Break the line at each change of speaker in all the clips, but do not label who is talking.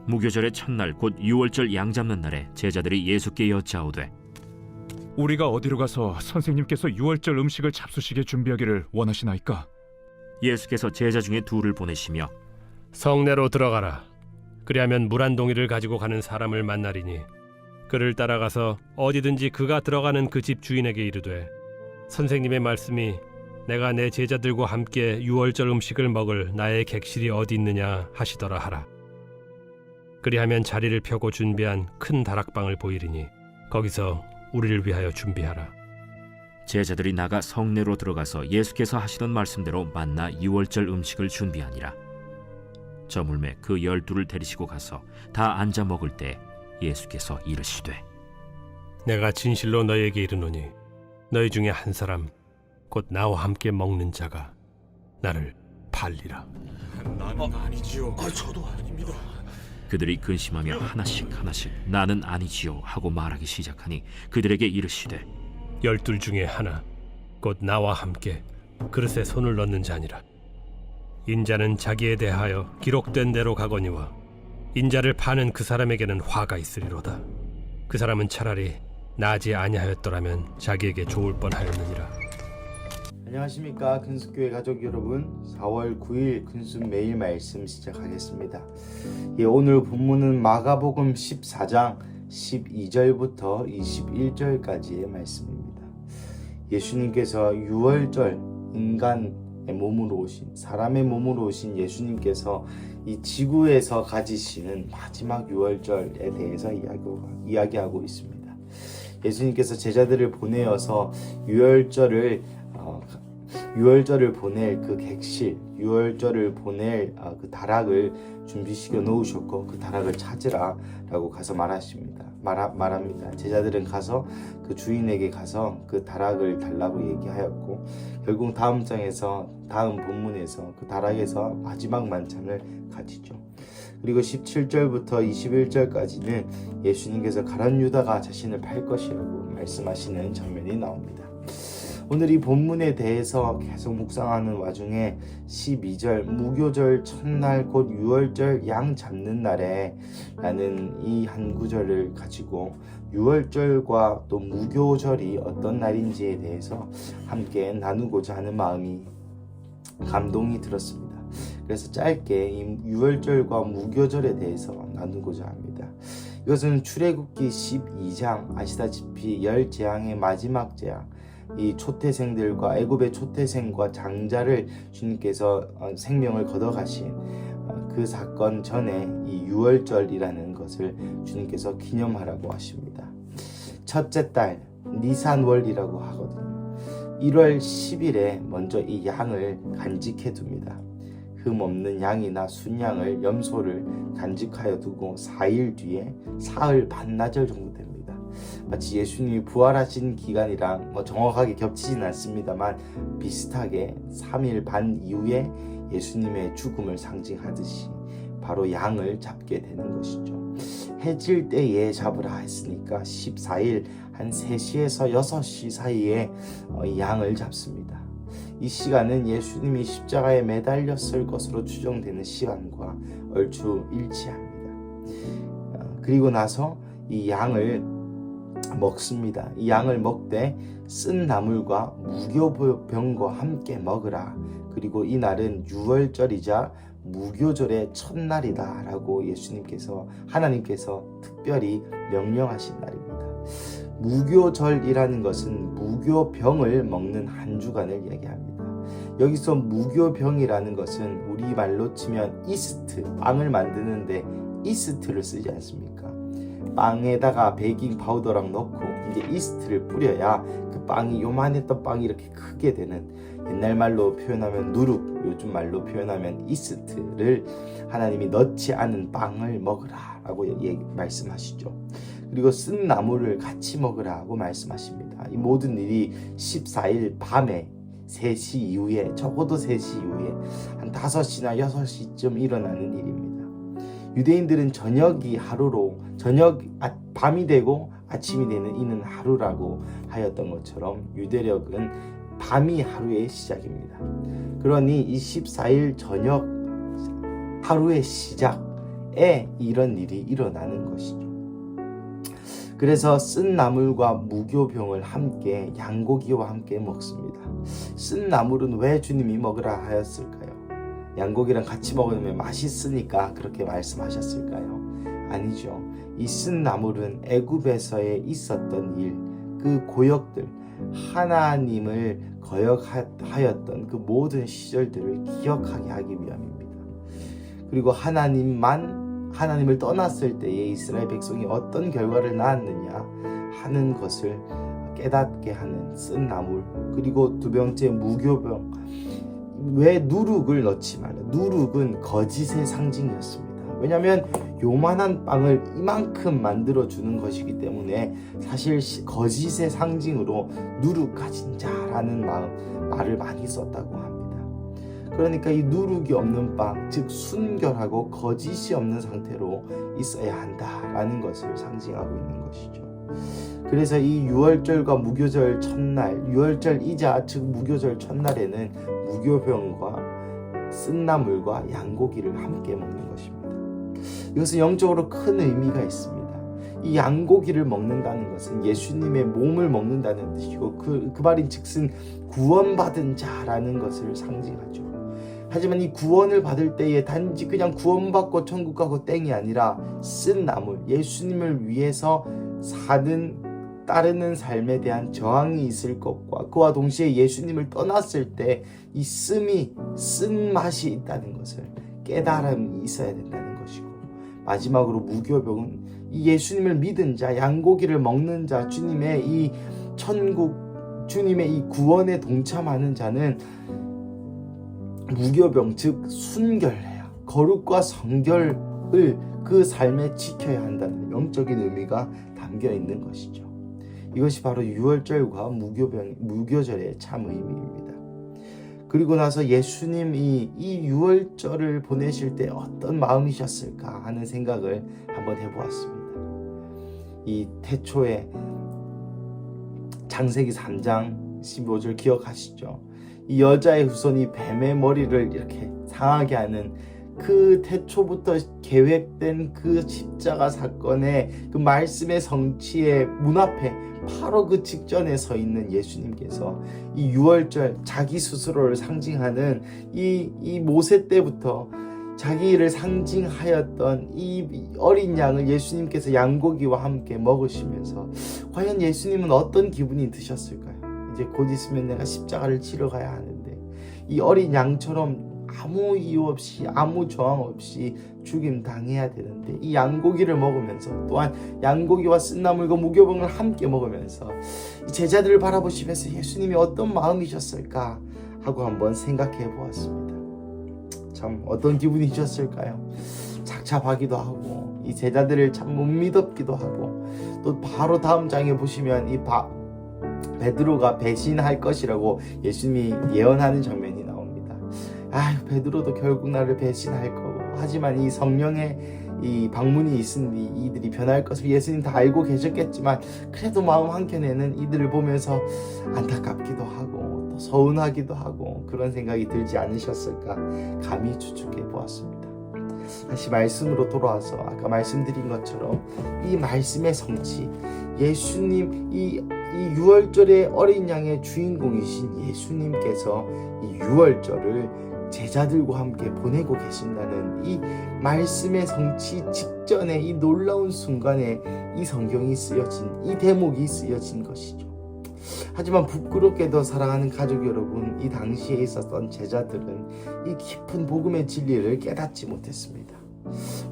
무교절의 첫날 곧 유월절 양 잡는 날에 제자들이 예수께 여짜오되
우리가 어디로 가서 선생님께서 유월절 음식을 잡수시게 준비하기를 원하시나이까?
예수께서 제자 중에 둘을 보내시며
성내로 들어가라. 그리하면 물 한 동이를 가지고 가는 사람을 만나리니 그를 따라가서 어디든지 그가 들어가는 그 집 주인에게 이르되 선생님의 말씀이 내가 내 제자들과 함께 유월절 음식을 먹을 나의 객실이 어디 있느냐 하시더라 하라. 그리하면 자리를 펴고 준비한 큰 다락방을 보이리니 거기서 우리를 위하여 준비하라.
제자들이 나가 성내로 들어가서 예수께서 하시던 말씀대로 만나 유월절 음식을 준비하니라. 저물매 그 12를 데리시고 가서 다 앉아 먹을 때 예수께서 이르시되
내가 진실로 너희에게 이르노니 너희 중에 한 사람 곧 나와 함께 먹는 자가 나를 팔리라.
나는 아니지요. 저도 아닙니다.
그들이 근심하며 하나씩 나는 아니지요 하고 말하기 시작하니 그들에게 이르시되
12 중에 하나 곧 나와 함께 그릇에 손을 넣는 자니라. 인자는 자기에 대하여 기록된 대로 가거니와 인자를 파는 그 사람에게는 화가 있으리로다. 그 사람은 차라리 나지 아니하였더라면 자기에게 좋을 뻔하였느니라.
안녕하십니까 근숙교회 가족 여러분, 4월 9일 근숙 매일 말씀 시작하겠습니다. 오늘 본문은 마가복음 14장 12절부터 21절까지의 말씀입니다. 예수님께서 유월절 인간의 몸으로 오신, 사람의 몸으로 오신 예수님께서 이 지구에서 가지시는 마지막 유월절에 대해서 이야기하고 있습니다. 예수님께서 제자들을 보내어서 유월절을 보낼 그 객실, 유월절을 보낼 그 다락을 준비시켜 놓으셨고 그 다락을 찾으라라고 가서 말합니다. 제자들은 가서 그 주인에게 가서 그 다락을 달라고 얘기하였고 결국 다음 본문에서 그 다락에서 마지막 만찬을 가지죠. 그리고 17절부터 21절까지는 예수님께서 가룟 유다가 자신을 팔 것이라고 말씀하시는 장면이 나옵니다. 오늘 이 본문에 대해서 계속 묵상하는 와중에 12절 무교절 첫날 곧 유월절 양 잡는 날에 라는 이 한 구절을 가지고 유월절과 또 무교절이 어떤 날인지에 대해서 함께 나누고자 하는 마음이 감동이 들었습니다. 그래서 짧게 이 유월절과 무교절에 대해서 나누고자 합니다. 이것은 출애굽기 12장 아시다시피 10재앙의 마지막 재앙, 이 초태생들과 애굽의 초태생과 장자를 주님께서 생명을 걷어가신 그 사건 전에 이 유월절이라는 것을 주님께서 기념하라고 하십니다. 첫째 달 니산월이라고 하거든요. 1월 10일에 먼저 이 양을 간직해 둡니다. 흠 없는 양이나 순양을 염소를 간직하여 두고 4일 뒤에 사흘 반나절 정도 됩니다. 마치 예수님이 부활하신 기간이랑 정확하게 겹치진 않습니다만 비슷하게 3일 반 이후에 예수님의 죽음을 상징하듯이 바로 양을 잡게 되는 것이죠. 해질 때에 잡으라 했으니까 14일 한 3시에서 6시 사이에 양을 잡습니다. 이 시간은 예수님이 십자가에 매달렸을 것으로 추정되는 시간과 얼추 일치합니다. 그리고 나서 이 양을 먹습니다. 이 양을 먹되 쓴 나물과 무교병과 함께 먹으라. 그리고 이 날은 유월절이자 무교절의 첫날이다 라고 하나님께서 특별히 명령하신 날입니다. 무교절이라는 것은 무교병을 먹는 한 주간을 얘기합니다. 여기서 무교병이라는 것은 우리말로 치면 이스트, 빵을 만드는데 이스트를 쓰지 않습니까? 빵에다가 베이킹 파우더랑 넣고 이제 이스트를 뿌려야 그 빵이 요만했던 빵이 이렇게 크게 되는, 옛날 말로 표현하면 누룩, 요즘 말로 표현하면 이스트를 하나님이 넣지 않은 빵을 먹으라 라고 말씀하시죠. 그리고 쓴 나물을 같이 먹으라고 말씀하십니다. 이 모든 일이 14일 밤에 3시 이후에, 적어도 3시 이후에 한 5시나 6시쯤 일어나는 일입니다. 유대인들은 밤이 되고 아침이 되는 이는 하루라고 하였던 것처럼 유대력은 밤이 하루의 시작입니다. 그러니 이 14일 저녁 하루의 시작, 이런 일이 일어나는 것이죠. 그래서 쓴 나물과 무교병을 함께 양고기와 함께 먹습니다. 쓴 나물은 왜 주님이 먹으라 하였을까요? 양고기랑 같이 먹으면 맛있으니까 그렇게 말씀하셨을까요? 아니죠. 이 쓴 나물은 애굽에서의 있었던 일, 그 고역들, 하나님을 거역하였던 그 모든 시절들을 기억하게 하기 위함입니다. 그리고 하나님을 떠났을 때에 이스라엘 백성이 어떤 결과를 낳았느냐 하는 것을 깨닫게 하는 쓴 나물, 그리고 두 번째 무교병. 왜 누룩을 넣지 말라? 누룩은 거짓의 상징이었습니다. 왜냐하면 요만한 빵을 이만큼 만들어 주는 것이기 때문에 사실 거짓의 상징으로 누룩 가진 자라는 말을 많이 썼다고 합니다. 그러니까 이 누룩이 없는 빵, 즉 순결하고 거짓이 없는 상태로 있어야 한다라는 것을 상징하고 있는 것이죠. 그래서 이 유월절과 무교절 첫날, 유월절이자 즉 무교절 첫날에는 무교병과 쓴나물과 양고기를 함께 먹는 것입니다. 이것은 영적으로 큰 의미가 있습니다. 이 양고기를 먹는다는 것은 예수님의 몸을 먹는다는 뜻이고 그 말인 즉슨 구원받은 자라는 것을 상징하죠. 하지만 이 구원을 받을 때에 단지 그냥 구원받고 천국 가고 땡이 아니라 쓴 나물, 예수님을 위해서 따르는 삶에 대한 저항이 있을 것과 그와 동시에 예수님을 떠났을 때 이 쓴 맛이 있다는 것을 깨달음이 있어야 된다는 것이고, 마지막으로 무교병은 이 예수님을 믿은 자, 양고기를 먹는 자, 주님의 이 천국, 주님의 이 구원에 동참하는 자는 무교병, 즉 순결해야, 거룩과 성결을 그 삶에 지켜야 한다는 영적인 의미가 담겨 있는 것이죠. 이것이 바로 유월절과 무교절의 참 의미입니다. 그리고 나서 예수님이 이 유월절을 보내실 때 어떤 마음이셨을까 하는 생각을 한번 해보았습니다. 이 태초에 창세기 3장 15절 기억하시죠? 이 여자의 후손이 뱀의 머리를 이렇게 상하게 하는 그 태초부터 계획된 그 십자가 사건의 그 말씀의 성취의 문 앞에 바로 그 직전에 서 있는 예수님께서 이 유월절, 자기 스스로를 상징하는 이 모세 때부터 자기를 상징하였던 이 어린 양을 예수님께서 양고기와 함께 먹으시면서 과연 예수님은 어떤 기분이 드셨을까요? 이제 곧 있으면 내가 십자가를 치러 가야 하는데 이 어린 양처럼 아무 이유 없이, 아무 저항 없이 죽임 당해야 되는데 이 양고기를 먹으면서, 또한 양고기와 쓴나물과 무교병을 함께 먹으면서 이 제자들을 바라보시면서 예수님이 어떤 마음이셨을까 하고 한번 생각해 보았습니다. 참 어떤 기분이셨을까요? 착잡하기도 하고 이 제자들을 참 못 믿었기도 하고, 또 바로 다음 장에 보시면 이 베드로가 배신할 것이라고 예수님이 예언하는 장면이 나옵니다. 베드로도 결국 나를 배신할 거고, 하지만 이 성령의 이 방문이 있으니 이들이 변할 것을 예수님 다 알고 계셨겠지만 그래도 마음 한켠에는 이들을 보면서 안타깝기도 하고 또 서운하기도 하고 그런 생각이 들지 않으셨을까 감히 추측해 보았습니다. 다시 말씀으로 돌아와서 아까 말씀드린 것처럼 이 말씀의 성취, 예수님, 이 유월절의 어린 양의 주인공이신 예수님께서 이 유월절을 제자들과 함께 보내고 계신다는 이 말씀의 성취 직전에 이 놀라운 순간에 이 성경이 쓰여진, 이 대목이 쓰여진 것이죠. 하지만 부끄럽게도 사랑하는 가족 여러분, 이 당시에 있었던 제자들은 이 깊은 복음의 진리를 깨닫지 못했습니다.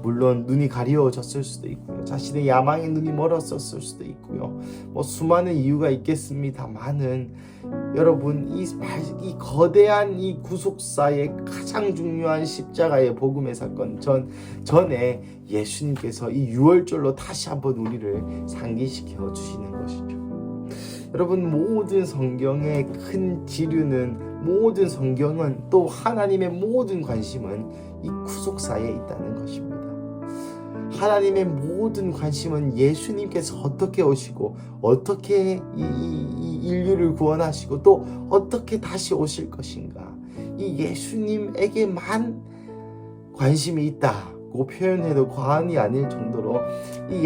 물론 눈이 가려워졌을 수도 있고요, 자신의 야망의 눈이 멀었었을 수도 있고요, 수많은 이유가 있겠습니다만은 여러분, 이 거대한 이 구속사의 가장 중요한 십자가의 복음의 사건 전에 예수님께서 이 유월절로 다시 한번 우리를 상기시켜 주시는 것이죠. 여러분, 모든 성경의 큰 지류는, 모든 성경은, 또 하나님의 모든 관심은 이 구속사에 있다는 것입니다. 하나님의 모든 관심은 예수님께서 어떻게 오시고 어떻게 이 인류를 구원하시고 또 어떻게 다시 오실 것인가, 이 예수님에게만 관심이 있다고 고 표현해도 과언이 아닐 정도로 이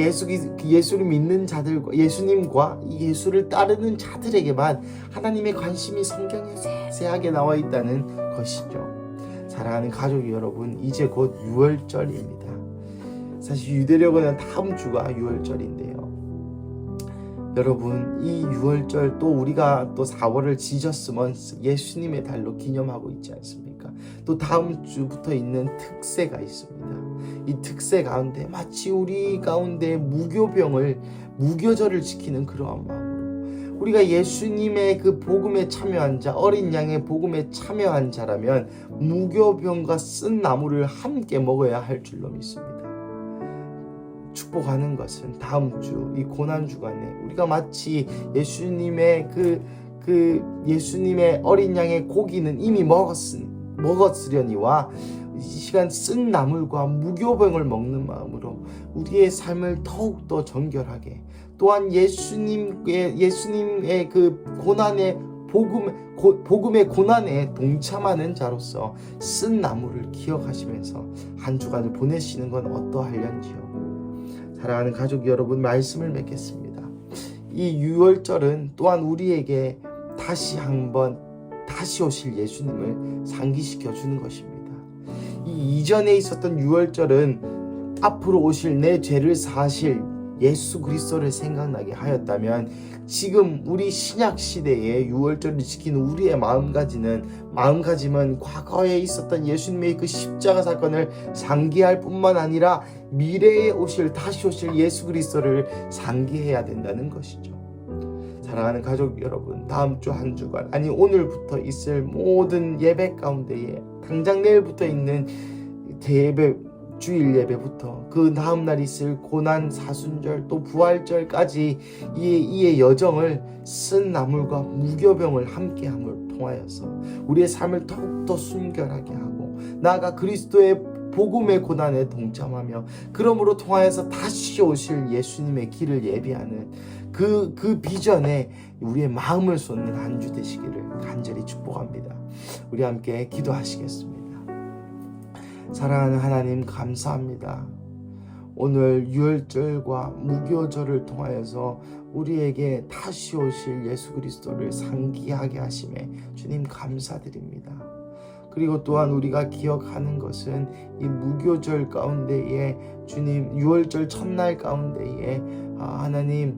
예수를 믿는 자들과 예수님과 이 예수를 따르는 자들에게만 하나님의 관심이 성경에 세세하게 나와 있다는 것이죠. 사랑하는 가족 여러분, 이제 곧 6월절입니다. 사실 유대력은 다음 주가 6월절인데요. 여러분, 이 6월절 또 우리가 또 4월을 지졌으면 예수님의 달로 기념하고 있지 않습니까? 또 다음 주부터 있는 특세가 있습니다. 이 특세 가운데 마치 우리 가운데 무교절을 지키는 그러한 마음으로 우리가 예수님의 그 복음에 참여한 자, 어린 양의 복음에 참여한 자라면 무교병과 쓴 나물을 함께 먹어야 할 줄로 믿습니다. 축복하는 것은 다음 주 이 고난 주간에 우리가 마치 예수님의 예수님의 어린 양의 고기는 이미 먹었으려니와 이 시간 쓴 나물과 무교병을 먹는 마음으로 우리의 삶을 더욱더 정결하게, 또한 예수님의 그 고난의 복음의 고난에 동참하는 자로서 쓴 나물을 기억하시면서 한 주간을 보내시는 건 어떠하련지요. 사랑하는 가족 여러분, 말씀을 맺겠습니다. 이 6월절은 또한 우리에게 다시 오실 예수님을 상기시켜 주는 것입니다. 이 이전에 있었던 6월절은 앞으로 오실 내 죄를 사하실 예수 그리스도를 생각나게 하였다면, 지금 우리 신약 시대에 6월절을 지키는 우리의 마음가짐은 과거에 있었던 예수님의 그 십자가 사건을 상기할 뿐만 아니라 미래에 다시 오실 예수 그리스도를 상기해야 된다는 것이죠. 사랑하는 가족 여러분, 다음 주 한 주간, 아니 오늘부터 있을 모든 예배 가운데에 당장 내일부터 있는 대예배, 주일 예배부터 그 다음날 있을 고난 사순절 또 부활절까지 이의 여정을 쓴 나물과 무교병을 함께함을 통하여서 우리의 삶을 더욱더 순결하게 하고 나아가 그리스도의 복음의 고난에 동참하며 그러므로 통하여서 다시 오실 예수님의 길을 예비하는 그 비전에 우리의 마음을 쏟는 한 주 되시기를 간절히 축복합니다. 우리 함께 기도하시겠습니다. 사랑하는 하나님, 감사합니다. 오늘 유월절과 무교절을 통하여서 우리에게 다시 오실 예수 그리스도를 상기하게 하심에 주님 감사드립니다. 그리고 또한 우리가 기억하는 것은 이 무교절 가운데에 주님, 유월절 첫날 가운데에 하나님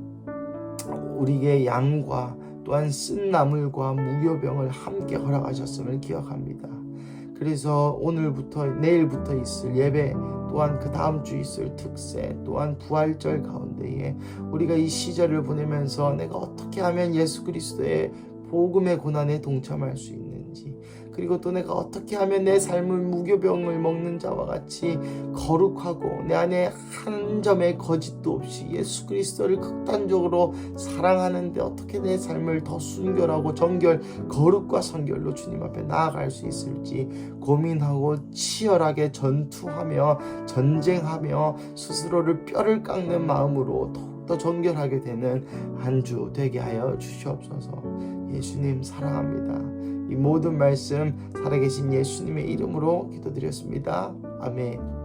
우리에게 양과 또한 쓴 나물과 무교병을 함께 허락하셨음을 기억합니다. 그래서 오늘부터 내일부터 있을 예배, 또한 그 다음 주 있을 특세, 또한 부활절 가운데에 우리가 이 시절을 보내면서 내가 어떻게 하면 예수 그리스도의 복음의 고난에 동참할 수 있는지, 그리고 또 내가 어떻게 하면 내 삶을 무교병을 먹는 자와 같이 거룩하고 내 안에 한 점의 거짓도 없이 예수 그리스도를 극단적으로 사랑하는데 어떻게 내 삶을 더 순결하고 정결, 거룩과 성결로 주님 앞에 나아갈 수 있을지 고민하고 치열하게 전투하며 전쟁하며 스스로를 뼈를 깎는 마음으로 더욱더 정결하게 되는 한 주 되게 하여 주시옵소서. 예수님 사랑합니다. 이 모든 말씀 살아계신 예수님의 이름으로 기도드렸습니다. 아멘.